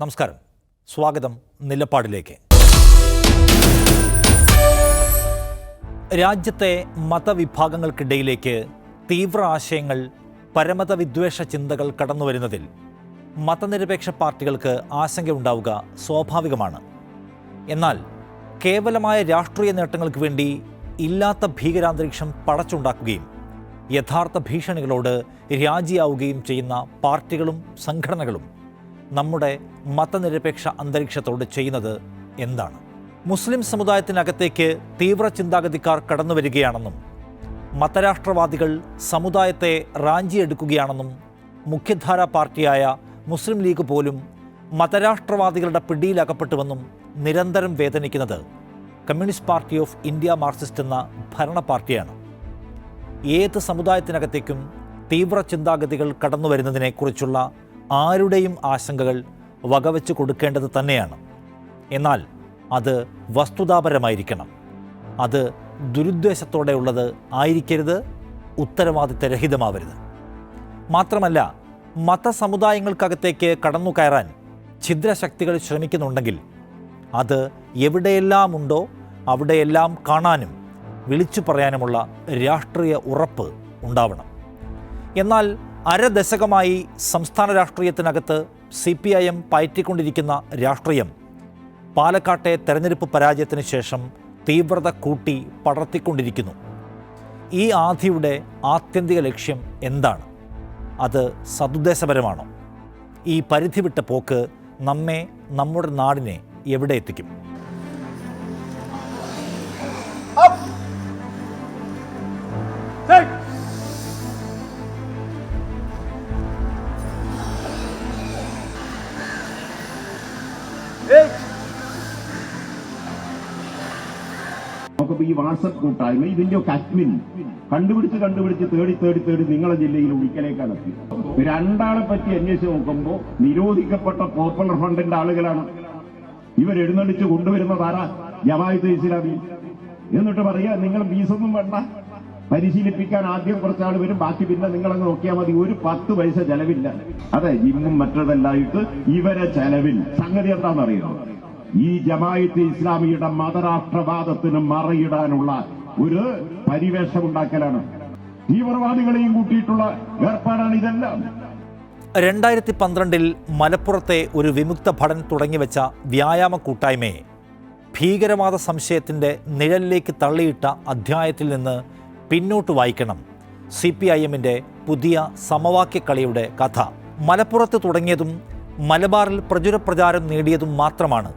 നമസ്കാരം, സ്വാഗതം നിലപാടിലേക്ക്. രാജ്യത്തെ മതവിഭാഗങ്ങൾക്കിടയിലേക്ക് തീവ്ര ആശയങ്ങൾ, പരമത വിദ്വേഷ ചിന്തകൾ കടന്നുവരുന്നതിൽ മതനിരപേക്ഷ പാർട്ടികൾക്ക് ആശങ്കയുണ്ടാവുക സ്വാഭാവികമാണ്. എന്നാൽ കേവലമായ രാഷ്ട്രീയ നേട്ടങ്ങൾക്ക് വേണ്ടി ഇല്ലാത്ത ഭീകരാന്തരീക്ഷം പടച്ചുണ്ടാക്കുകയും യഥാർത്ഥ ഭീഷണികളോട് രാജിയാവുകയും ചെയ്യുന്ന പാർട്ടികളും സംഘടനകളും നമ്മുടെ മതനിരപേക്ഷ അന്തരീക്ഷത്തോട് ചെയ്യുന്നത് എന്താണ്? മുസ്ലിം സമുദായത്തിനകത്തേക്ക് തീവ്ര ചിന്താഗതിക്കാർ കടന്നു വരികയാണെന്നും മതരാഷ്ട്രവാദികൾ സമുദായത്തെ റാഞ്ചിയെടുക്കുകയാണെന്നും മുഖ്യധാരാ പാർട്ടിയായ മുസ്ലിം ലീഗ് പോലും മതരാഷ്ട്രവാദികളുടെ പിടിയിലകപ്പെട്ടുവെന്നും നിരന്തരം വേദനിക്കുന്നത് communist party of India Marxist എന്ന ഭരണ പാർട്ടിയാണ്. ഏത് സമുദായത്തിനകത്തേക്കും തീവ്ര ചിന്താഗതികൾ കടന്നു വരുന്നതിനെക്കുറിച്ചുള്ള ആരുടെയും ആശങ്കകൾ വകവെച്ച് കൊടുക്കേണ്ടത് തന്നെയാണ്. എന്നാൽ അത് വസ്തുതാപരമായിരിക്കണം. അത് ദുരുദ്ദേശത്തോടെയുള്ളത് ആയിരിക്കരുത്, ഉത്തരവാദിത്തരഹിതമാവരുത്. മാത്രമല്ല, മതസമുദായങ്ങൾക്കകത്തേക്ക് കടന്നു കയറാൻ ഛിദ്രശക്തികൾ ശ്രമിക്കുന്നുണ്ടെങ്കിൽ അത് എവിടെയെല്ലാം ഉണ്ടോ അവിടെയെല്ലാം കാണാനും വിളിച്ചു പറയാനുമുള്ള രാഷ്ട്രീയ ഉറപ്പ് ഉണ്ടാവണം. എന്നാൽ അരദശകമായി സംസ്ഥാന രാഷ്ട്രീയത്തിനകത്ത് CPIM പയറ്റിക്കൊണ്ടിരിക്കുന്ന രാഷ്ട്രീയം പാലക്കാട്ടെ തെരഞ്ഞെടുപ്പ് പരാജയത്തിന് ശേഷം തീവ്രത കൂട്ടി പടർത്തിക്കൊണ്ടിരിക്കുന്നു. ഈ ആധിയുടെ ആത്യന്തിക ലക്ഷ്യം എന്താണ്? അത് സദുദ്ദേശപരമാണോ? ഈ പരിധി വിട്ട പോക്ക് നമ്മെ, നമ്മുടെ നാടിനെ എവിടെ എത്തിക്കും? നമുക്കിപ്പോൾ ഈ വാട്സപ്പ് കൂട്ടായ്മ ഇതിന്റെയൊക്കെ അഡ്മിൻ കണ്ടുപിടിച്ച് തേടി നിങ്ങളെ ജില്ലയിൽ ഒരിക്കലേക്കാണ് എത്തിയത്. രണ്ടാളെ പറ്റി അന്വേഷിച്ച് നോക്കുമ്പോൾ നിരോധിക്കപ്പെട്ട പോപ്പുലർ ഫണ്ടിന്റെ ആളുകളാണ്. ഇവരെഴുന്നള്ളിച്ച് കൊണ്ടുവരുന്നത് ആരാ? ജമാഅത്തെ ഇസ്ലാമി. എന്നിട്ട് പറയാ നിങ്ങൾ ഫീസൊന്നും വേണ്ട, പരിശീലിപ്പിക്കാൻ ആദ്യം കുറച്ചാൾ വരും, ബാക്കി പിന്നെ നിങ്ങളങ്ങ് നോക്കിയാൽ മതി, ഒരു 10 പൈസ ചെലവില്ല. അതെ, ജിമ്മും മറ്റതെല്ലായിട്ട് ഇവരെ ചെലവിൽ. സംഗതി എന്താണെന്നറിയുന്നത്? ഈ ജമാഅത്തെ ഇസ്ലാമിയുടെ മതരാഷ്ട്രവാദത്തിന് മറയിടാനുള്ള ഒരു പരിവേഷമുണ്ടാക്കലാണ്. തീവ്രവാദികളെയും കൂട്ടിയിട്ടുള്ള ഏർപ്പാടാണ് ഇതെല്ലാം. 2012 മലപ്പുറത്തെ ഒരു വിമുക്ത ഭടൻ തുടങ്ങിവെച്ച വ്യായാമ കൂട്ടായ്മയെ ഭീകരവാദ സംശയത്തിൻ്റെ നിഴലിലേക്ക് തള്ളിയിട്ട അധ്യായത്തിൽ നിന്ന് പിന്നോട്ട് വായിക്കണം CPIMൻ്റെ പുതിയ സമവാക്യക്കളിയുടെ കഥ. മലപ്പുറത്ത് തുടങ്ങിയതും മലബാറിൽ പ്രചുരപ്രചാരം നേടിയതും മാത്രമാണ്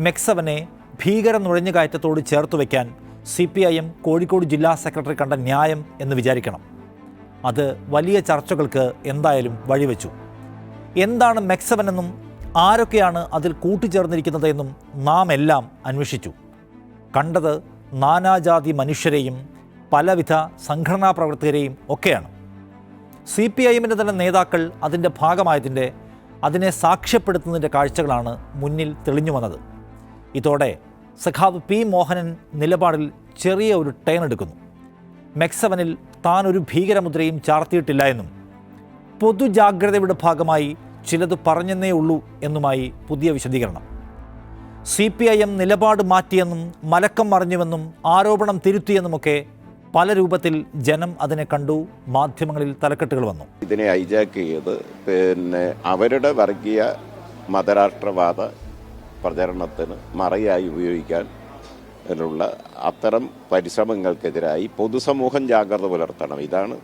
മെക്സവനെ ഭീകര നുഴഞ്ഞുകയറ്റത്തോട് ചേർത്ത് വയ്ക്കാൻ CPIM കോഴിക്കോട് ജില്ലാ സെക്രട്ടറി കണ്ട ന്യായം എന്ന് വിചാരിക്കണം. അത് വലിയ ചർച്ചകൾക്ക് എന്തായാലും വഴിവെച്ചു. എന്താണ് മെക്സവനെന്നും ആരൊക്കെയാണ് അതിൽ കൂട്ടിച്ചേർന്നിരിക്കുന്നത് എന്നും നാം എല്ലാം അന്വേഷിച്ചു. കണ്ടത് നാനാജാതി മനുഷ്യരെയും പലവിധ സംഘടനാ പ്രവർത്തകരെയും ഒക്കെയാണ്. CPIMൻ്റെ തന്നെ നേതാക്കൾ അതിൻ്റെ ഭാഗമായതിൻ്റെ, അതിനെ സാക്ഷ്യപ്പെടുത്തുന്നതിൻ്റെ കാഴ്ചകളാണ് മുന്നിൽ തെളിഞ്ഞു വന്നത്. ഇതോടെ സഖാവ് P. മോഹനൻ നിലപാടിൽ ചെറിയ ഒരു ടേൺ എടുക്കുന്നു. മെക്സവനിൽ താൻ ഒരു ഭീകരമുദ്രയും ചാർത്തിയിട്ടില്ല എന്നും പൊതുജാഗ്രതയുടെ ഭാഗമായി ചിലത് പറഞ്ഞെന്നേ ഉള്ളൂ എന്നുമായി പുതിയ വിശദീകരണം. CPIM നിലപാട് മാറ്റിയെന്നും മലക്കം മറിഞ്ഞുവെന്നും ആരോപണം തിരുത്തിയെന്നുമൊക്കെ പല രൂപത്തിൽ ജനം അതിനെ കണ്ടു. മാധ്യമങ്ങളിൽ തലക്കെട്ടുകൾ വന്നു. ഇതിനെ ഹൈജാക്ക് ചെയ്ത് അവരുടെ വർഗീയ മതരാഷ്ട്രവാദ പ്രചരണത്തിന് മറയായി ഉപയോഗിക്കാൻ ഉള്ള അത്തരം പരിശ്രമങ്ങൾക്കെതിരായി പൊതുസമൂഹം ജാഗ്രത പുലർത്തണം. ഇതാണ്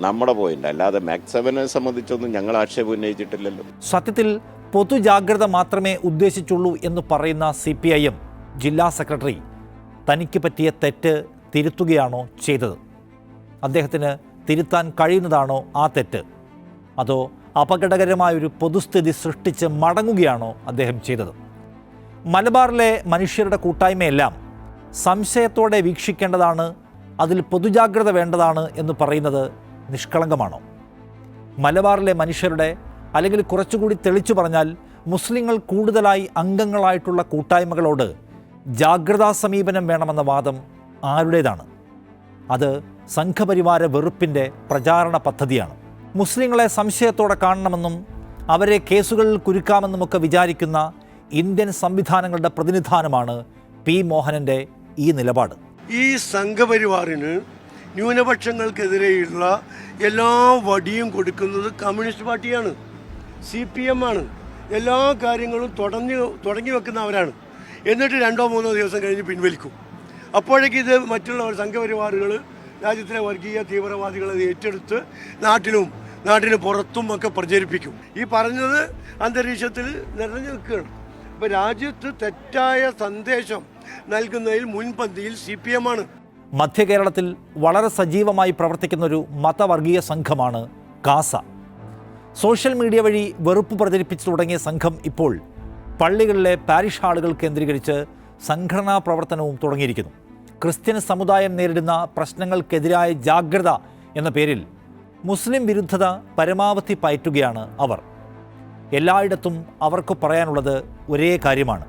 നമ്മുടെ പോയിന്റ്. അല്ലാതെ മാക്സവനെ സംബന്ധിച്ചൊന്നും ഞങ്ങൾ ആക്ഷേപം ഉന്നയിച്ചിട്ടില്ലല്ലോ. സത്യത്തിൽ പൊതുജാഗ്രത മാത്രമേ ഉദ്ദേശിച്ചുള്ളൂ എന്ന് പറയുന്ന CPIM ജില്ലാ സെക്രട്ടറി തനിക്ക് പറ്റിയ തെറ്റ് തിരുത്തുകയാണോ ചെയ്തത്? അദ്ദേഹത്തിന് തിരുത്താൻ കഴിയുന്നതാണോ ആ തെറ്റ്? അതോ അപകടകരമായൊരു പൊതുസ്ഥിതി സൃഷ്ടിച്ച് മടങ്ങുകയാണോ അദ്ദേഹം ചെയ്തത്? മലബാറിലെ മനുഷ്യരുടെ കൂട്ടായ്മയെല്ലാം സംശയത്തോടെ വീക്ഷിക്കേണ്ടതാണ്, അതിൽ പൊതുജാഗ്രത വേണ്ടതാണ് എന്ന് പറയുന്നത് നിഷ്കളങ്കമാണോ? മലബാറിലെ മനുഷ്യരുടെ, അല്ലെങ്കിൽ കുറച്ചുകൂടി തെളിച്ചു പറഞ്ഞാൽ മുസ്ലിങ്ങൾ കൂടുതലായി അംഗങ്ങളായിട്ടുള്ള കൂട്ടായ്മകളോട് ജാഗ്രതാ സമീപനം വേണമെന്ന വാദം ആരുടേതാണ്? അത് സംഘപരിവാര വെറുപ്പിൻ്റെ പ്രചാരണ പദ്ധതിയാണ്. മുസ്ലിങ്ങളെ സംശയത്തോടെ കാണണമെന്നും അവരെ കേസുകളിൽ കുരുക്കാമെന്നുമൊക്കെ വിചാരിക്കുന്ന ഇന്ത്യൻ സംവിധാനങ്ങളുടെ പ്രതിനിധാനമാണ് പി മോഹനൻ്റെ ഈ നിലപാട്. ഈ സംഘപരിവാറിന് ന്യൂനപക്ഷങ്ങൾക്കെതിരെയുള്ള എല്ലാ വടിയും കൊടുക്കുന്നത് കമ്മ്യൂണിസ്റ്റ് പാർട്ടിയാണ്, CPM ആണ്. എല്ലാ കാര്യങ്ങളും തുടങ്ങി വെക്കുന്നവരാണ്. എന്നിട്ട് 2-3 ദിവസം കഴിഞ്ഞ് പിൻവലിക്കും. അപ്പോഴേക്കും ഇത് മറ്റുള്ളവർ സംഘപരിവാറുകൾ രാജ്യത്തിലെ വർഗീയ തീവ്രവാദികളെ ഏറ്റെടുത്ത് നാട്ടിന് പുറത്തും ഒക്കെ പ്രചരിപ്പിക്കും. ഈ പറഞ്ഞത് അന്തരീക്ഷത്തിൽ നിറഞ്ഞു നിൽക്കുകയാണ്. അപ്പോൾ രാജ്യത്ത് തെറ്റായ സന്ദേശം നൽകുന്നതിൽ മുൻപന്തിയിൽ CPM ആണ്. മധ്യ കേരളത്തിൽ വളരെ സജീവമായി പ്രവർത്തിക്കുന്നൊരു മതവർഗീയ സംഘമാണ് കാസ. സോഷ്യൽ മീഡിയ വഴി വെറുപ്പ് പ്രചരിപ്പിച്ചു തുടങ്ങിയ സംഘം ഇപ്പോൾ പള്ളികളിലെ പാരിഷ് ഹാളുകൾ കേന്ദ്രീകരിച്ച് സംഘടനാ പ്രവർത്തനവും തുടങ്ങിയിരിക്കുന്നു. ക്രിസ്ത്യൻ സമുദായം നേരിടുന്ന പ്രശ്നങ്ങൾക്കെതിരായ ജാഗ്രത എന്ന പേരിൽ മുസ്ലിം വിരുദ്ധത പരമാവധി പയറ്റുകയാണ് അവർ. എല്ലായിടത്തും അവർക്ക് പറയാനുള്ളത് ഒരേ കാര്യമാണ്: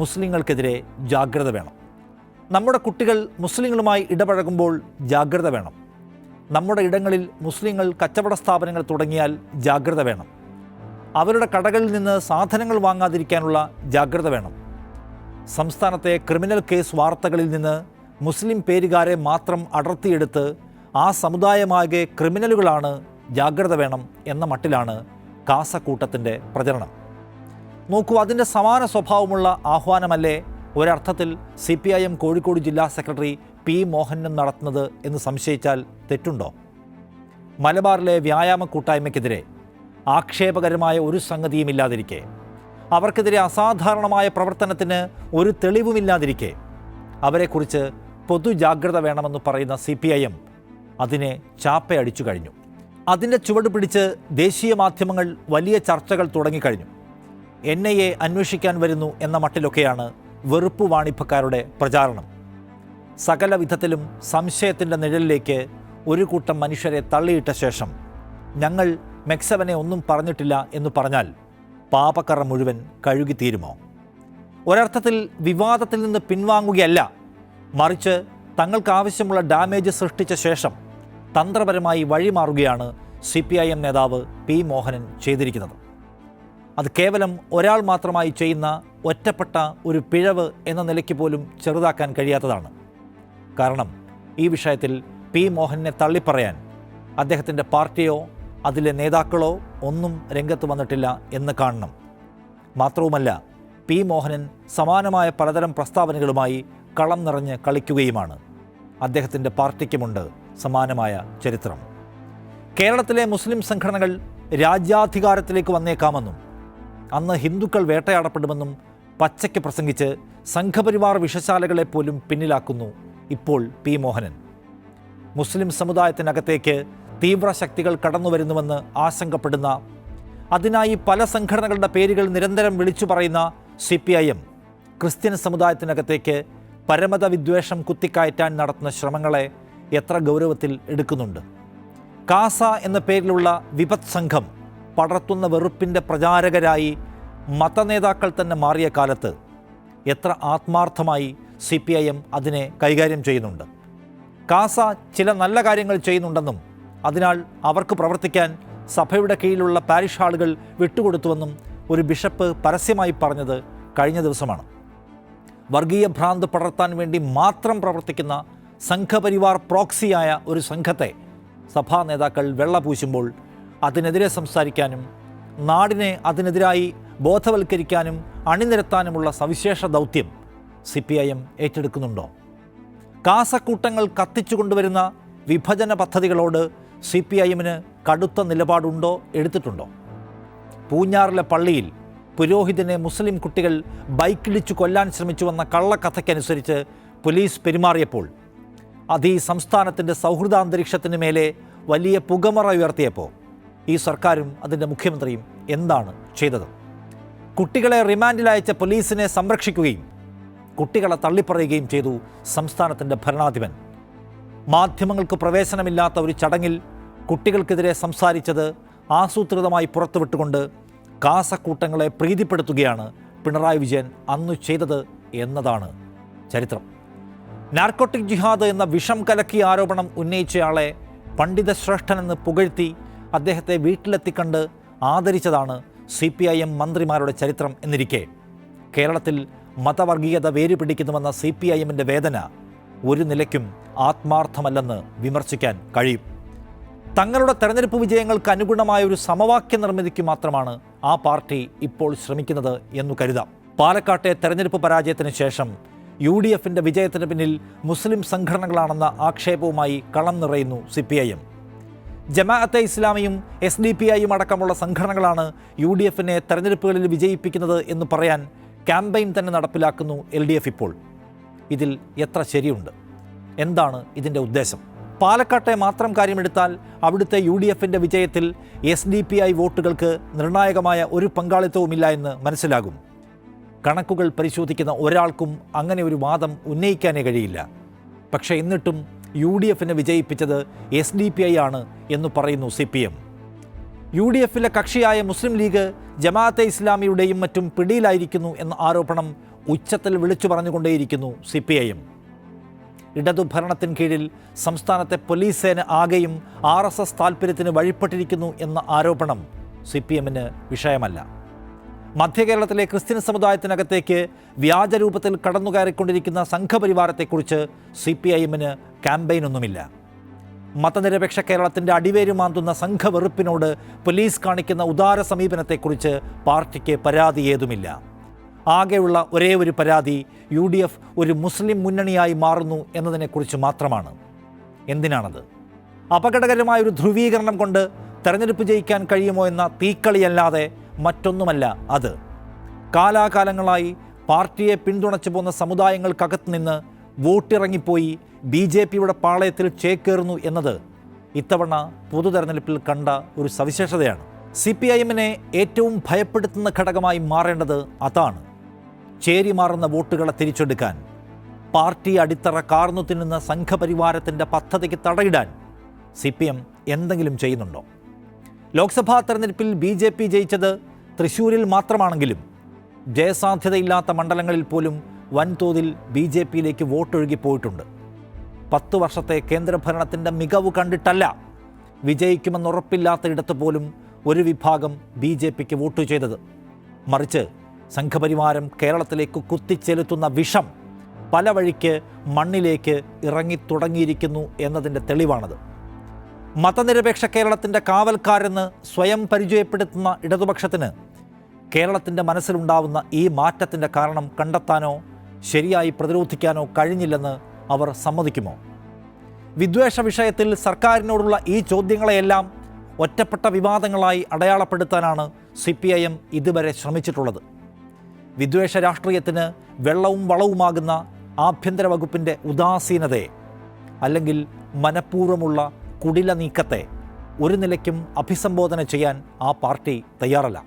മുസ്ലിങ്ങൾക്കെതിരെ ജാഗ്രത വേണം. നമ്മുടെ കുട്ടികൾ മുസ്ലിങ്ങളുമായി ഇടപഴകുമ്പോൾ ജാഗ്രത വേണം. നമ്മുടെ ഇടങ്ങളിൽ മുസ്ലിങ്ങൾ കച്ചവട സ്ഥാപനങ്ങൾ തുടങ്ങിയാൽ ജാഗ്രത വേണം. അവരുടെ കടകളിൽ നിന്ന് സാധനങ്ങൾ വാങ്ങാതിരിക്കാനുള്ള ജാഗ്രത വേണം. സംസ്ഥാനത്തെ ക്രിമിനൽ കേസ് വാർത്തകളിൽ നിന്ന് മുസ്ലിം പേരുകാരെ മാത്രം അടർത്തിയെടുത്ത് ആ സമുദായമാകെ ക്രിമിനലുകളാണ്, ജാഗ്രത വേണം എന്ന മട്ടിലാണ് കാസക്കൂട്ടത്തിൻ്റെ പ്രചരണം. നോക്കൂ, അതിൻ്റെ സമാന സ്വഭാവമുള്ള ആഹ്വാനമല്ലേ ഒരർത്ഥത്തിൽ CPIM കോഴിക്കോട് ജില്ലാ സെക്രട്ടറി പി മോഹനൻ നടത്തുന്നത് എന്ന് സംശയിച്ചാൽ തെറ്റുണ്ടോ? മലബാറിലെ വ്യായാമ കൂട്ടായ്മയ്ക്കെതിരെ ആക്ഷേപകരമായ ഒരു സംഗതിയുമില്ലാതിരിക്കെ, അവർക്കെതിരെ അസാധാരണമായ പ്രവർത്തനത്തിന് ഒരു തെളിവുമില്ലാതിരിക്കെ അവരെക്കുറിച്ച് പൊതുജാഗ്രത വേണമെന്ന് പറയുന്ന CPIM അതിനെ ചാപ്പയടിച്ചു കഴിഞ്ഞു. അതിൻ്റെ ചുവട് പിടിച്ച് ദേശീയ മാധ്യമങ്ങൾ വലിയ ചർച്ചകൾ തുടങ്ങിക്കഴിഞ്ഞു. NIA അന്വേഷിക്കാൻ വരുന്നു എന്ന മട്ടിലൊക്കെയാണ് വെറുപ്പ് വാണിഭക്കാരുടെ പ്രചാരണം. സകല വിധത്തിലും സംശയത്തിൻ്റെ നിഴലിലേക്ക് ഒരു കൂട്ടം മനുഷ്യരെ തള്ളിയിട്ട ശേഷം ഞങ്ങൾ മെക്സവനെ ഒന്നും പറഞ്ഞിട്ടില്ല എന്ന് പറഞ്ഞാൽ പാപക്കറ മുഴുവൻ കഴുകിത്തീരുമോ? ഒരർത്ഥത്തിൽ വിവാദത്തിൽ നിന്ന് പിൻവാങ്ങുകയല്ല, മറിച്ച് തങ്ങൾക്ക് ആവശ്യമുള്ള ഡാമേജ് സൃഷ്ടിച്ച ശേഷം തന്ത്രപരമായി വഴിമാറുകയാണ് CPIM നേതാവ് പി മോഹനൻ ചെയ്തിരിക്കുന്നത്. അത് കേവലം ഒരാൾ മാത്രമായി ചെയ്യുന്ന ഒറ്റപ്പെട്ട ഒരു പിഴവ് എന്ന നിലയ്ക്ക് പോലും ചെറുതാക്കാൻ കഴിയാത്തതാണ്. കാരണം ഈ വിഷയത്തിൽ പി മോഹനെ തള്ളിപ്പറയാൻ അദ്ദേഹത്തിൻ്റെ പാർട്ടിയോ അതിലെ നേതാക്കളോ ഒന്നും രംഗത്ത് വന്നിട്ടില്ല എന്ന് കാണണം. മാത്രവുമല്ല, പി മോഹനൻ സമാനമായ പലതരം പ്രസ്താവനകളുമായി കളം നിറഞ്ഞ് കളിക്കുകയുമാണ്. അദ്ദേഹത്തിൻ്റെ പാർട്ടിക്കുമുണ്ട് സമാനമായ ചരിത്രം. കേരളത്തിലെ മുസ്ലിം സംഘടനകൾ രാജ്യാധികാരത്തിലേക്ക് വന്നേക്കാമെന്നും അന്ന് ഹിന്ദുക്കൾ വേട്ടയാടപ്പെടുമെന്നും പച്ചയ്ക്ക് പ്രസംഗിച്ച് സംഘപരിവാർ വിഷശാലകളെ പോലും പിന്നിലാക്കുന്നു ഇപ്പോൾ പി മോഹനൻ. മുസ്ലിം സമുദായത്തിനകത്തേക്ക് തീവ്രശക്തികൾ കടന്നുവരുന്നുവെന്ന് ആശങ്കപ്പെടുന്ന, അതിനായി പല സംഘടനകളുടെ പേരുകൾ നിരന്തരം വിളിച്ചു പറയുന്ന CPIM ക്രിസ്ത്യൻ സമുദായത്തിനകത്തേക്ക് പരമത വിദ്വേഷം കുത്തിക്കയറ്റാൻ നടത്തുന്ന ശ്രമങ്ങളെ എത്ര ഗൗരവത്തിൽ എടുക്കുന്നുണ്ട്? കാസ എന്ന പേരിലുള്ള വിപത്ത് സംഘം പടർത്തുന്ന വെറുപ്പിൻ്റെ പ്രചാരകരായി മതനേതാക്കൾ തന്നെ മാറിയ കാലത്ത് എത്ര ആത്മാർത്ഥമായി CPIM അതിനെ കൈകാര്യം ചെയ്യുന്നുണ്ട്? കാസ ചില നല്ല കാര്യങ്ങൾ ചെയ്യുന്നുണ്ടെന്നും അതിനാൽ അവർക്ക് പ്രവർത്തിക്കാൻ സഭയുടെ കീഴിലുള്ള പാരിഷ് ഹാളുകൾ വിട്ടുകൊടുത്തുവെന്നും ഒരു ബിഷപ്പ് പരസ്യമായി പറഞ്ഞത് കഴിഞ്ഞ ദിവസമാണ്. വർഗീയ ഭ്രാന്ത് പടർത്താൻ വേണ്ടി മാത്രം പ്രവർത്തിക്കുന്ന സംഘപരിവാർ പ്രോക്സിയായ ഒരു സംഘത്തെ സഭാ നേതാക്കൾ വെള്ളപൂശുമ്പോൾ അതിനെതിരെ സംസാരിക്കാനും നാടിനെ അതിനെതിരായി ബോധവൽക്കരിക്കാനും അണിനിരത്താനുമുള്ള സവിശേഷ ദൗത്യം CPIM ഏറ്റെടുക്കുന്നുണ്ടോ? കാസക്കൂട്ടങ്ങൾ കത്തിച്ചു കൊണ്ടുവരുന്ന വിഭജന പദ്ധതികളോട് CPIMന് കടുത്ത നിലപാടുണ്ടോ, എടുത്തിട്ടുണ്ടോ? പൂഞ്ഞാറിലെ പള്ളിയിൽ പുരോഹിതനെ മുസ്ലിം കുട്ടികൾ ബൈക്കിടിച്ചു കൊല്ലാൻ ശ്രമിച്ചുവെന്ന കള്ളക്കഥയ്ക്കനുസരിച്ച് പോലീസ് പെരുമാറിയപ്പോൾ അത് ഈ സംസ്ഥാനത്തിൻ്റെ സൗഹൃദാന്തരീക്ഷത്തിന് മേലെ വലിയ പുകമറ ഉയർത്തിയപ്പോൾ ഈ സർക്കാരും അതിൻ്റെ മുഖ്യമന്ത്രിയും എന്താണ് ചെയ്തത്? കുട്ടികളെ റിമാൻഡിലയച്ച പോലീസിനെ സംരക്ഷിക്കുകയും കുട്ടികളെ തള്ളിപ്പറയുകയും ചെയ്തു സംസ്ഥാനത്തിൻ്റെ ഭരണാധിപൻ. മാധ്യമങ്ങൾക്ക് പ്രവേശനമില്ലാത്ത ഒരു ചടങ്ങിൽ കുട്ടികൾക്കെതിരെ സംസാരിച്ചത് ആസൂത്രിതമായി പുറത്തുവിട്ടുകൊണ്ട് കാസക്കൂട്ടങ്ങളെ പ്രീതിപ്പെടുത്തുകയാണ് പിണറായി വിജയൻ അന്നു ചെയ്തത് എന്നതാണ് ചരിത്രം. നാർക്കോട്ടിക് ജിഹാദ് എന്ന വിഷം കലക്കിയ ആരോപണം ഉന്നയിച്ചയാളെ പണ്ഡിത ശ്രേഷ്ഠനെന്ന് പുകഴ്ത്തി അദ്ദേഹത്തെ വീട്ടിലെത്തിക്കണ്ട് ആദരിച്ചതാണ് CPIM മന്ത്രിമാരുടെ ചരിത്രം എന്നിരിക്കെ കേരളത്തിൽ മതവർഗീയത വേരുപിടിക്കുന്നുവെന്ന CPIMൻ്റെ വേദന ഒരു നിലയ്ക്കും ആത്മാർത്ഥമല്ലെന്ന് വിമർശിക്കാൻ കഴിയും. തങ്ങളുടെ തെരഞ്ഞെടുപ്പ് വിജയങ്ങൾക്ക് അനുഗുണമായ ഒരു സമവാക്യ നിർമ്മിതിക്ക് മാത്രമാണ് ആ പാർട്ടി ഇപ്പോൾ ശ്രമിക്കുന്നത് എന്നു കരുതാം. പാലക്കാട്ടെ തെരഞ്ഞെടുപ്പ് പരാജയത്തിന് ശേഷം UDFൻ്റെ വിജയത്തിന് പിന്നിൽ മുസ്ലിം സംഘടനകളാണെന്ന ആക്ഷേപവുമായി കളം നിറയുന്നു CPIM. ജമാഅത്തെ ഇസ്ലാമിയും SDPIയും അടക്കമുള്ള സംഘടനകളാണ് UDFനെ തെരഞ്ഞെടുപ്പുകളിൽ വിജയിപ്പിക്കുന്നത് എന്ന് പറയാൻ ക്യാമ്പയിൻ തന്നെ നടപ്പിലാക്കുന്നു LDF ഇപ്പോൾ. ഇതിൽ എത്ര ശരിയുണ്ട്? എന്താണ് ഇതിൻ്റെ ഉദ്ദേശം? പാലക്കാട്ടെ മാത്രം കാര്യമെടുത്താൽ അവിടുത്തെ UDFൻ്റെ വിജയത്തിൽ SDPI വോട്ടുകൾക്ക് നിർണായകമായ ഒരു പങ്കാളിത്തവുമില്ല എന്ന് മനസ്സിലാകും. കണക്കുകൾ പരിശോധിക്കുന്ന ഒരാൾക്കും അങ്ങനെ ഒരു വാദം ഉന്നയിക്കാനേ കഴിയില്ല. പക്ഷേ എന്നിട്ടും UDFനെ വിജയിപ്പിച്ചത് SDPI ആണ് എന്ന് പറയുന്നു CPM. UDFിലെ കക്ഷിയായ മുസ്ലിം ലീഗ് ജമാഅത്തെ ഇസ്ലാമിയുടെയും മറ്റും പിടിയിലായിരിക്കുന്നു എന്ന ആരോപണം ഉച്ചത്തിൽ വിളിച്ചു പറഞ്ഞുകൊണ്ടേയിരിക്കുന്നു CPIM. ഇടതുഭരണത്തിന് കീഴിൽ സംസ്ഥാനത്തെ പോലീസ് സേന ആകെയും RSS താൽപ്പര്യത്തിന് വഴിപ്പെട്ടിരിക്കുന്നു എന്ന ആരോപണം CPMന് വിഷയമല്ല. മധ്യകേരളത്തിലെ ക്രിസ്ത്യൻ സമുദായത്തിനകത്തേക്ക് വ്യാജരൂപത്തിൽ കടന്നുകയറിക്കൊണ്ടിരിക്കുന്ന സംഘപരിവാരത്തെക്കുറിച്ച് CPIMന് ക്യാമ്പയിനൊന്നുമില്ല. മതനിരപേക്ഷ കേരളത്തിൻ്റെ അടിവേരുമാന്തുന്ന സംഘവെറുപ്പിനോട് പോലീസ് കാണിക്കുന്ന ഉദാര സമീപനത്തെക്കുറിച്ച് പാർട്ടിക്ക് പരാതി ഏതുമില്ല. ആകെയുള്ള ഒരേ ഒരു പരാതി UDF ഒരു മുസ്ലിം മുന്നണിയായി മാറുന്നു എന്നതിനെക്കുറിച്ച് മാത്രമാണ്. എന്തിനാണത്? അപകടകരമായൊരു ധ്രുവീകരണം കൊണ്ട് തെരഞ്ഞെടുപ്പ് ജയിക്കാൻ കഴിയുമോ എന്ന തീക്കളിയല്ലാതെ മറ്റൊന്നുമല്ല അത്. കാലാകാലങ്ങളായി പാർട്ടിയെ പിന്തുണച്ചു പോന്ന സമുദായങ്ങൾക്കകത്ത് നിന്ന് വോട്ടിറങ്ങിപ്പോയി BJPയുടെ പാളയത്തിൽ ചേക്കേറുന്നു എന്നത് ഇത്തവണ പൊതു തെരഞ്ഞെടുപ്പിൽ കണ്ട ഒരു സവിശേഷതയാണ്. CPIMനെ ഏറ്റവും ഭയപ്പെടുത്തുന്ന ഘടകമായി മാറേണ്ടത് അതാണ്. ചേരി മാറുന്ന വോട്ടുകളെ തിരിച്ചെടുക്കാൻ, പാർട്ടി അടിത്തറ കാർന്നു തിന്നുന്ന സംഘപരിവാരത്തിൻ്റെ പദ്ധതിക്ക് തടയിടാൻ CPM എന്തെങ്കിലും ചെയ്യുന്നുണ്ടോ? ലോക്സഭാ തെരഞ്ഞെടുപ്പിൽ BJP ജയിച്ചത് തൃശ്ശൂരിൽ മാത്രമാണെങ്കിലും ജയസാധ്യതയില്ലാത്ത മണ്ഡലങ്ങളിൽ പോലും വൻതോതിൽ BJPയിലേക്ക് വോട്ടൊഴുകിപ്പോയിട്ടുണ്ട്. 10 വർഷത്തെ കേന്ദ്രഭരണത്തിൻ്റെ മികവ് കണ്ടിട്ടല്ല, വിജയിക്കുമെന്നുറപ്പില്ലാത്ത ഇടത്ത് പോലും ഒരു വിഭാഗം BJPക്ക് വോട്ട് ചെയ്തത്. മറിച്ച് സംഘപരിവാരം കേരളത്തിലേക്ക് കുത്തിച്ചെലുത്തുന്ന വിഷം പല വഴിക്ക് മണ്ണിലേക്ക് ഇറങ്ങിത്തുടങ്ങിയിരിക്കുന്നു എന്നതിൻ്റെ തെളിവാണത്. മതനിരപേക്ഷ കേരളത്തിൻ്റെ കാവൽക്കാരെന്ന് സ്വയം പരിചയപ്പെടുത്തുന്ന ഇടതുപക്ഷത്തിന് കേരളത്തിൻ്റെ മനസ്സിലുണ്ടാവുന്ന ഈ മാറ്റത്തിൻ്റെ കാരണം കണ്ടെത്താനോ ശരിയായി പ്രതിരോധിക്കാനോ കഴിഞ്ഞില്ലെന്ന് അവർ സമ്മതിക്കുമോ? വിദ്വേഷ വിഷയത്തിൽ സർക്കാരിനോടുള്ള ഈ ചോദ്യങ്ങളെയെല്ലാം ഒറ്റപ്പെട്ട വിവാദങ്ങളായി അടയാളപ്പെടുത്താനാണ് CPIM ഇതുവരെ ശ്രമിച്ചിട്ടുള്ളത്. വിദ്വേഷ രാഷ്ട്രീയത്തിന് വെള്ളവും വളവുമാകുന്ന ആഭ്യന്തര വകുപ്പിൻ്റെ ഉദാസീനതയെ അല്ലെങ്കിൽ മനഃപൂർവ്വമുള്ള കുടില നീക്കത്തെ ഒരു നിലയ്ക്കും അഭിസംബോധന ചെയ്യാൻ ആ പാർട്ടി തയ്യാറല്ല.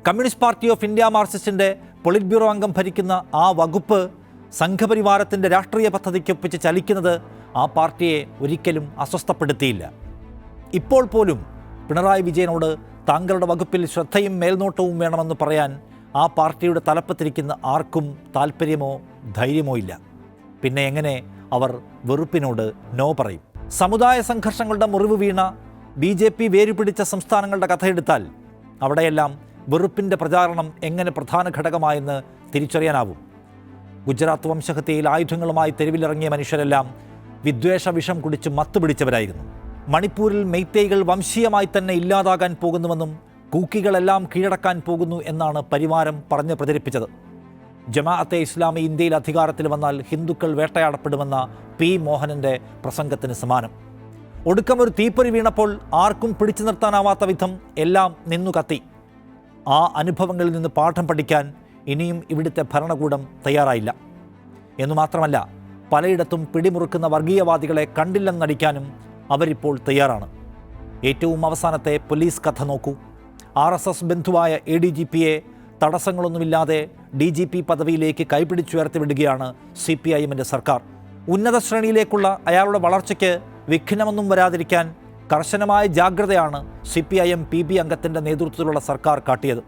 കമ്മ്യൂണിസ്റ്റ് പാർട്ടി ഓഫ് ഇന്ത്യ മാർക്സിസ്റ്റിൻ്റെ പൊളിറ്റ് ബ്യൂറോ അംഗം ഭരിക്കുന്ന ആ വകുപ്പ് സംഘപരിവാരത്തിൻ്റെ രാഷ്ട്രീയ പദ്ധതിക്കൊപ്പിച്ച് ചലിക്കുന്നത് ആ പാർട്ടിയെ ഒരിക്കലും അസ്വസ്ഥപ്പെടുത്തിയില്ല. ഇപ്പോൾ പോലും പിണറായി വിജയനോട് താങ്കളുടെ വകുപ്പിൽ ശ്രദ്ധയും മേൽനോട്ടവും വേണമെന്ന് പറയാൻ ആ പാർട്ടിയുടെ തലപ്പത്തിരിക്കുന്ന ആർക്കും താല്പര്യമോ ധൈര്യമോ ഇല്ല. പിന്നെ എങ്ങനെ അവർ വെറുപ്പിനോട് നോ പറയും? സമുദായ സംഘർഷങ്ങളുടെ മുറിവ് വീണ BJP വേരുപിടിച്ച സംസ്ഥാനങ്ങളുടെ കഥയെടുത്താൽ അവിടെയെല്ലാം വെറുപ്പിൻ്റെ പ്രചാരണം എങ്ങനെ പ്രധാന ഘടകമായെന്ന് തിരിച്ചറിയാനാവും. ഗുജറാത്ത് വംശഹത്യയിൽ ആയുധങ്ങളുമായി തെരുവിലിറങ്ങിയ മനുഷ്യരെല്ലാം വിദ്വേഷ വിഷം കുടിച്ച് മത്തുപിടിച്ചവരായിരുന്നു. മണിപ്പൂരിൽ മെയ്തേയ്കൾ വംശീയമായി തന്നെ ഇല്ലാതാകാൻ പോകുന്നുവെന്നും കൂക്കികളെല്ലാം കീഴടക്കാൻ പോകുന്നു എന്നാണ് പരിവാരം പറഞ്ഞ് പ്രചരിപ്പിച്ചത്. ജമാഅത്തെ ഇസ്ലാമി ഇന്ത്യയിൽ അധികാരത്തിൽ വന്നാൽ ഹിന്ദുക്കൾ വേട്ടയാടപ്പെടുമെന്ന P. മോഹനൻ്റെ പ്രസംഗത്തിന് സമാനം. ഒടുക്കം ഒരു തീപ്പൊരി വീണപ്പോൾ ആർക്കും പിടിച്ചു നിർത്താനാവാത്ത വിധം എല്ലാം നിന്നു കത്തി. ആ അനുഭവങ്ങളിൽ നിന്ന് പാഠം പഠിക്കാൻ ഇനിയും ഇവിടുത്തെ ഭരണകൂടം തയ്യാറായില്ല. എന്നു മാത്രമല്ല, പലയിടത്തും പിടിമുറുക്കുന്ന വർഗീയവാദികളെ കണ്ടില്ലെന്നടിക്കാനും അവരിപ്പോൾ തയ്യാറാണ്. ഏറ്റവും അവസാനത്തെ പോലീസ് കഥ നോക്കൂ. RSS ബന്ധുവായ ADGPയെ തടസ്സങ്ങളൊന്നുമില്ലാതെ DGP പദവിയിലേക്ക് കൈപിടിച്ചുയർത്തി വിടുകയാണ് CPIMൻ്റെ സർക്കാർ. ഉന്നത ശ്രേണിയിലേക്കുള്ള അയാളുടെ വളർച്ചയ്ക്ക് വിഘ്നമൊന്നും വരാതിരിക്കാൻ കർശനമായ ജാഗ്രതയാണ് CPIM PB അംഗത്തിൻ്റെ നേതൃത്വത്തിലുള്ള സർക്കാർ കാട്ടിയത്.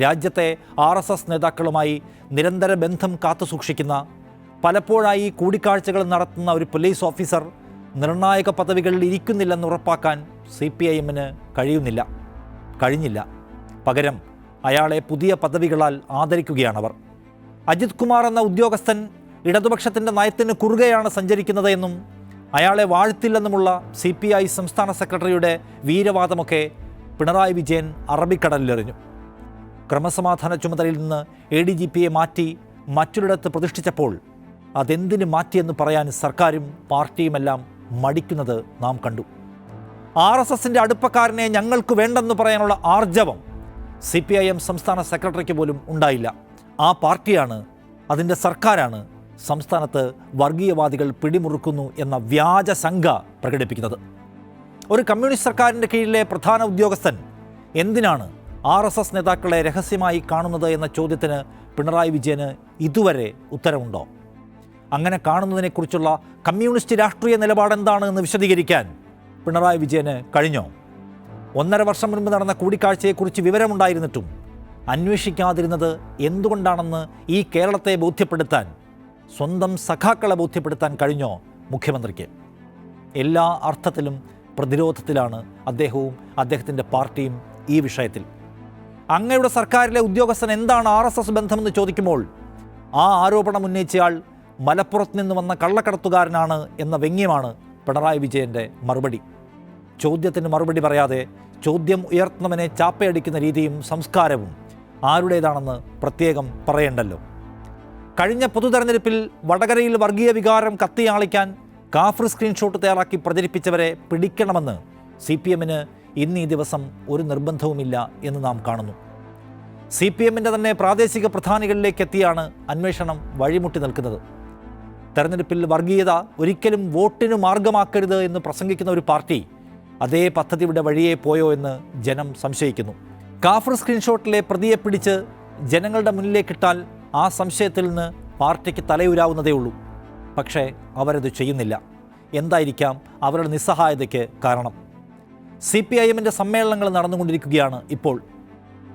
രാജ്യത്തെ RSS നേതാക്കളുമായി നിരന്തര ബന്ധം കാത്തുസൂക്ഷിക്കുന്ന, പലപ്പോഴായി കൂടിക്കാഴ്ചകൾ നടത്തുന്ന ഒരു പോലീസ് ഓഫീസർ നിർണായക പദവികളിൽ ഇരിക്കുന്നില്ലെന്ന് ഉറപ്പാക്കാൻ CPIMന് കഴിയുന്നില്ല. കഴിഞ്ഞില്ല. പകരം അയാളെ പുതിയ പദവികളാൽ ആദരിക്കുകയാണവർ. അജിത് കുമാർ എന്ന ഉദ്യോഗസ്ഥൻ ഇടതുപക്ഷത്തിൻ്റെ നയത്തിന് കുറുകെയാണ് സഞ്ചരിക്കുന്നത് എന്നും അയാളെ വാഴ്ത്തില്ലെന്നുമുള്ള CPI സംസ്ഥാന സെക്രട്ടറിയുടെ വീരവാദമൊക്കെ പിണറായി വിജയൻ അറബിക്കടലിലെറിഞ്ഞു. ക്രമസമാധാന ചുമതലയിൽ നിന്ന് ADGPയെ മാറ്റി മറ്റൊരിടത്ത് പ്രതിഷ്ഠിച്ചപ്പോൾ അതെന്തിന് മാറ്റിയെന്ന് പറയാൻ സർക്കാരും പാർട്ടിയുമെല്ലാം മടിക്കുന്നത് നാം കണ്ടു. RSSൻ്റെ അടുപ്പക്കാരനെ ഞങ്ങൾക്ക് വേണ്ടെന്ന് പറയാനുള്ള ആർജവം CPIM സംസ്ഥാന സെക്രട്ടറിക്ക് പോലും ഉണ്ടായില്ല. ആ പാർട്ടിയാണ്, അതിൻ്റെ സർക്കാരാണ് സംസ്ഥാനത്ത് വർഗീയവാദികൾ പിടിമുറുക്കുന്നു എന്ന വ്യാജ ശങ്ക പ്രകടിപ്പിക്കുന്നത്. ഒരു കമ്മ്യൂണിസ്റ്റ് സർക്കാരിൻ്റെ കീഴിലെ പ്രധാന ഉദ്യോഗസ്ഥൻ എന്തിനാണ് RSS നേതാക്കളെ രഹസ്യമായി കാണുന്നത് എന്ന ചോദ്യത്തിന് പിണറായി വിജയന് ഇതുവരെ ഉത്തരവുണ്ടോ? അങ്ങനെ കാണുന്നതിനെക്കുറിച്ചുള്ള കമ്മ്യൂണിസ്റ്റ് രാഷ്ട്രീയ നിലപാടെന്താണ് എന്ന് വിശദീകരിക്കാൻ പിണറായി വിജയന് കഴിഞ്ഞോ? 1.5 വർഷം മുൻപ് നടന്ന കൂടിക്കാഴ്ചയെക്കുറിച്ച് വിവരമുണ്ടായിരുന്നിട്ടും അന്വേഷിക്കാതിരുന്നത് എന്തുകൊണ്ടാണെന്ന് ഈ കേരളത്തെ ബോധ്യപ്പെടുത്താൻ, സ്വന്തം സഖാക്കളെ ബോധ്യപ്പെടുത്താൻ കഴിഞ്ഞോ മുഖ്യമന്ത്രിക്ക്? എല്ലാ അർത്ഥത്തിലും പ്രതിരോധത്തിലാണ് അദ്ദേഹവും അദ്ദേഹത്തിൻ്റെ പാർട്ടിയും ഈ വിഷയത്തിൽ. അങ്ങയുടെ സർക്കാരിലെ ഉദ്യോഗസ്ഥൻ എന്താണ് RSS ബന്ധമെന്ന് ചോദിക്കുമ്പോൾ ആ ആരോപണം ഉന്നയിച്ചയാൾ മലപ്പുറത്ത് നിന്ന് വന്ന കള്ളക്കടത്തുകാരനാണ് എന്ന വ്യംഗ്യമാണ് പിണറായി വിജയൻ്റെ മറുപടി. ചോദ്യത്തിന് മറുപടി പറയാതെ ചോദ്യം ഉയർത്തുന്നവനെ ചാപ്പയടിക്കുന്ന രീതിയും സംസ്കാരവും ആരുടേതാണെന്ന് പ്രത്യേകം പറയേണ്ടല്ലോ. കഴിഞ്ഞ പൊതുതെരഞ്ഞെടുപ്പിൽ വടകരയിൽ വർഗീയ വികാരം കത്തിയാളിക്കാൻ കാഫർ സ്ക്രീൻഷോട്ട് തയ്യാറാക്കി പ്രചരിപ്പിച്ചവരെ പിടിക്കണമെന്ന് CPMന് ഇന്ന് ഈ ദിവസം ഒരു നിർബന്ധവുമില്ല എന്ന് നാം കാണുന്നു. CPMൻ്റെ തന്നെ പ്രാദേശിക പ്രധാനികളിലേക്ക് എത്തിയാണ് അന്വേഷണം വഴിമുട്ടി നിൽക്കുന്നത്. തെരഞ്ഞെടുപ്പിൽ വർഗീയത ഒരിക്കലും വോട്ടിന് മാർഗമാക്കരുത് എന്ന് പ്രസംഗിക്കുന്ന ഒരു പാർട്ടി അതേ പദ്ധതിയുടെ വഴിയെ പോയോ എന്ന് ജനം സംശയിക്കുന്നു. കാഫർ സ്ക്രീൻഷോട്ടിലെ പ്രതിയെ പിടിച്ച് ജനങ്ങളുടെ മുന്നിലേക്കിട്ടാൽ ആ സംശയത്തിൽ നിന്ന് പാർട്ടിക്ക് തലയുരാവുന്നതേ ഉള്ളൂ. പക്ഷേ അവരത് ചെയ്യുന്നില്ല. എന്തായിരിക്കാം അവരുടെ നിസ്സഹായതയ്ക്ക് കാരണം? CPIMൻ്റെ സമ്മേളനങ്ങൾ നടന്നുകൊണ്ടിരിക്കുകയാണ് ഇപ്പോൾ.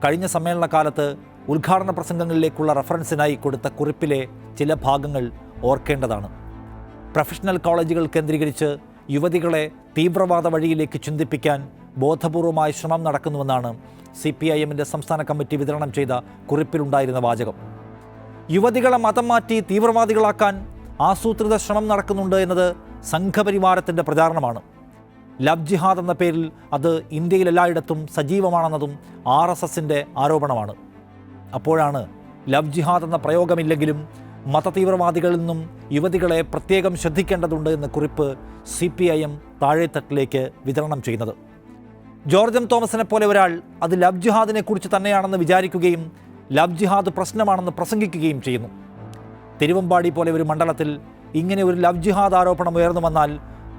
കഴിഞ്ഞ സമ്മേളന കാലത്ത് ഉദ്ഘാടന പ്രസംഗങ്ങളിലേക്കുള്ള റഫറൻസിനായി കൊടുത്ത കുറിപ്പിലെ ചില ഭാഗങ്ങൾ ഓർക്കേണ്ടതാണ്. പ്രൊഫഷണൽ കോളേജുകൾ കേന്ദ്രീകരിച്ച് യുവതികളെ തീവ്രവാദ വഴിയിലേക്ക് ചിന്തിപ്പിക്കാൻ ബോധപൂർവമായ ശ്രമം നടക്കുന്നുവെന്നാണ് CPIMൻ്റെ സംസ്ഥാന കമ്മിറ്റി വിതരണം ചെയ്ത കുറിപ്പിലുണ്ടായിരുന്ന വാചകം. യുവതികളെ മതം മാറ്റി തീവ്രവാദികളാക്കാൻ ആസൂത്രിത ശ്രമം നടക്കുന്നുണ്ട് എന്നത് സംഘപരിവാരത്തിൻ്റെ പ്രചാരണമാണ്. ലവ് ജിഹാദ് എന്ന പേരിൽ അത് ഇന്ത്യയിൽ എല്ലായിടത്തും സജീവമാണെന്നതും RSSൻ്റെ ആരോപണമാണ്. അപ്പോഴാണ് ലവ് ജിഹാദ് എന്ന പ്രയോഗമില്ലെങ്കിലും മതതീവ്രവാദികളിൽ നിന്നും യുവതികളെ പ്രത്യേകം ശ്രദ്ധിക്കേണ്ടതുണ്ട് എന്ന കുറിപ്പ് CPIM താഴെത്തട്ടിലേക്ക് വിതരണം ചെയ്യുന്നത്. ജോർജ് എം തോമസിനെ പോലെ ഒരാൾ അത് ലവ് ജിഹാദിനെ കുറിച്ച് തന്നെയാണെന്ന് വിചാരിക്കുകയും ലവ് ജിഹാദ് പ്രശ്നമാണെന്ന് പ്രസംഗിക്കുകയും ചെയ്യുന്നു. തിരുവമ്പാടി പോലെ ഒരു മണ്ഡലത്തിൽ ഇങ്ങനെ ഒരു ലവ് ജിഹാദ് ആരോപണം ഉയർന്നു വന്നാൽ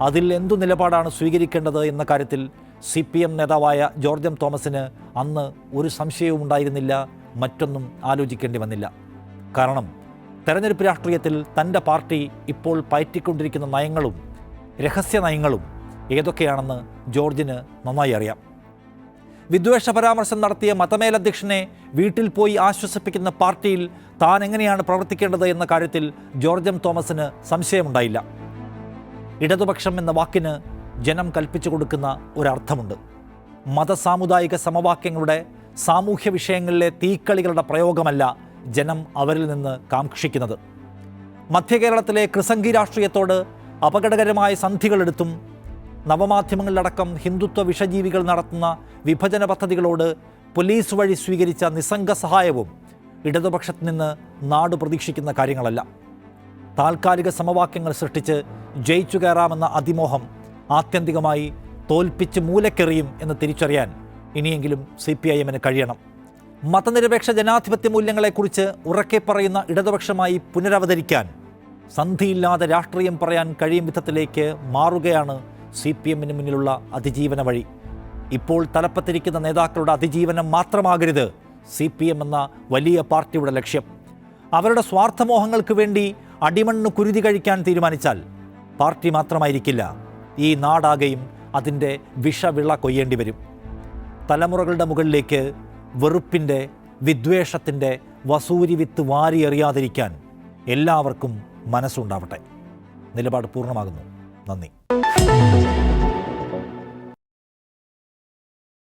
അതിൽ എന്തു നിലപാടാണ് സ്വീകരിക്കേണ്ടത് എന്ന കാര്യത്തിൽ CPM നേതാവായ ജോർജ് എം തോമസിന് അന്ന് ഒരു സംശയവും ഉണ്ടായിരുന്നില്ല, മറ്റൊന്നും ആലോചിക്കേണ്ടി വന്നില്ല. കാരണം തെരഞ്ഞെടുപ്പ് രാഷ്ട്രീയത്തിൽ തൻ്റെ പാർട്ടി ഇപ്പോൾ പയറ്റിക്കൊണ്ടിരിക്കുന്ന നയങ്ങളും രഹസ്യ നയങ്ങളും ഏതൊക്കെയാണെന്ന് ജോർജിന് നന്നായി അറിയാം. വിദ്വേഷ പരാമർശം നടത്തിയ മതമേലധ്യക്ഷനെ വീട്ടിൽ പോയി ആശ്വസിപ്പിക്കുന്ന പാർട്ടിയിൽ താൻ എങ്ങനെയാണ് പ്രവർത്തിക്കേണ്ടത് എന്ന കാര്യത്തിൽ ജോർജ് എം തോമസിന് സംശയമുണ്ടായില്ല. ഇടതുപക്ഷം എന്ന വാക്കിന് ജനം കൽപ്പിച്ചു കൊടുക്കുന്ന ഒരർത്ഥമുണ്ട്. മതസാമുദായിക സമവാക്യങ്ങളുടെ സാമൂഹ്യ വിഷയങ്ങളിലെ തീക്കളികളുടെ പ്രയോഗമല്ല ജനം അവരിൽ നിന്ന് കാക്ഷിക്കുന്നത്. മധ്യകേരളത്തിലെ കൃസംഗി രാഷ്ട്രീയത്തോട് അപകടകരമായ സന്ധികളെടുത്തും നവമാധ്യമങ്ങളിലടക്കം ഹിന്ദുത്വ വിഷജീവികൾ നടത്തുന്ന വിഭജന പദ്ധതികളോട് പോലീസ് വഴി സ്വീകരിച്ച നിസ്സംഗ സഹായവും ഇടതുപക്ഷത്ത് നിന്ന് നാട് പ്രതീക്ഷിക്കുന്ന കാര്യങ്ങളല്ല. താൽക്കാലിക സമവാക്യങ്ങൾ സൃഷ്ടിച്ച് ജയിച്ചു കയറാമെന്ന അതിമോഹം ആത്യന്തികമായി തോൽപ്പിച്ച് മൂലക്കെറിയും എന്ന് തിരിച്ചറിയാൻ ഇനിയെങ്കിലും CPIMന് കഴിയണം. മതനിരപേക്ഷ ജനാധിപത്യ മൂല്യങ്ങളെക്കുറിച്ച് ഉറക്കെ പറയുന്ന ഇടതുപക്ഷമായി പുനരവതരിക്കാൻ സന്ധിയില്ലാതെ രാഷ്ട്രീയം പറയാൻ കഴിയും വിധത്തിലേക്ക് മാറുകയാണ് CPMന് മുന്നിലുള്ള അതിജീവന വഴി. ഇപ്പോൾ തലപ്പത്തിരിക്കുന്ന നേതാക്കളുടെ അതിജീവനം മാത്രമാകരുത് CPM എന്ന വലിയ പാർട്ടിയുടെ ലക്ഷ്യം. അവരുടെ സ്വാർത്ഥമോഹങ്ങൾക്ക് വേണ്ടി അടിമണ്ണ് കുരുതി കഴിക്കാൻ തീരുമാനിച്ചാൽ പാർട്ടി മാത്രമായിരിക്കില്ല, ഈ നാടാകെയും അതിൻ്റെ വിഷവിള കൊയ്യേണ്ടി വരും. തലമുറകളുടെ മുകളിലേക്ക് വെറുപ്പിൻ്റെ വിദ്വേഷത്തിൻ്റെ വസൂരി വിത്ത് വാരിയെറിയാതിരിക്കാൻ എല്ലാവർക്കും മനസ്സുണ്ടാവട്ടെ. നിലപാട് പൂർണ്ണമാകുന്നു. നന്ദി.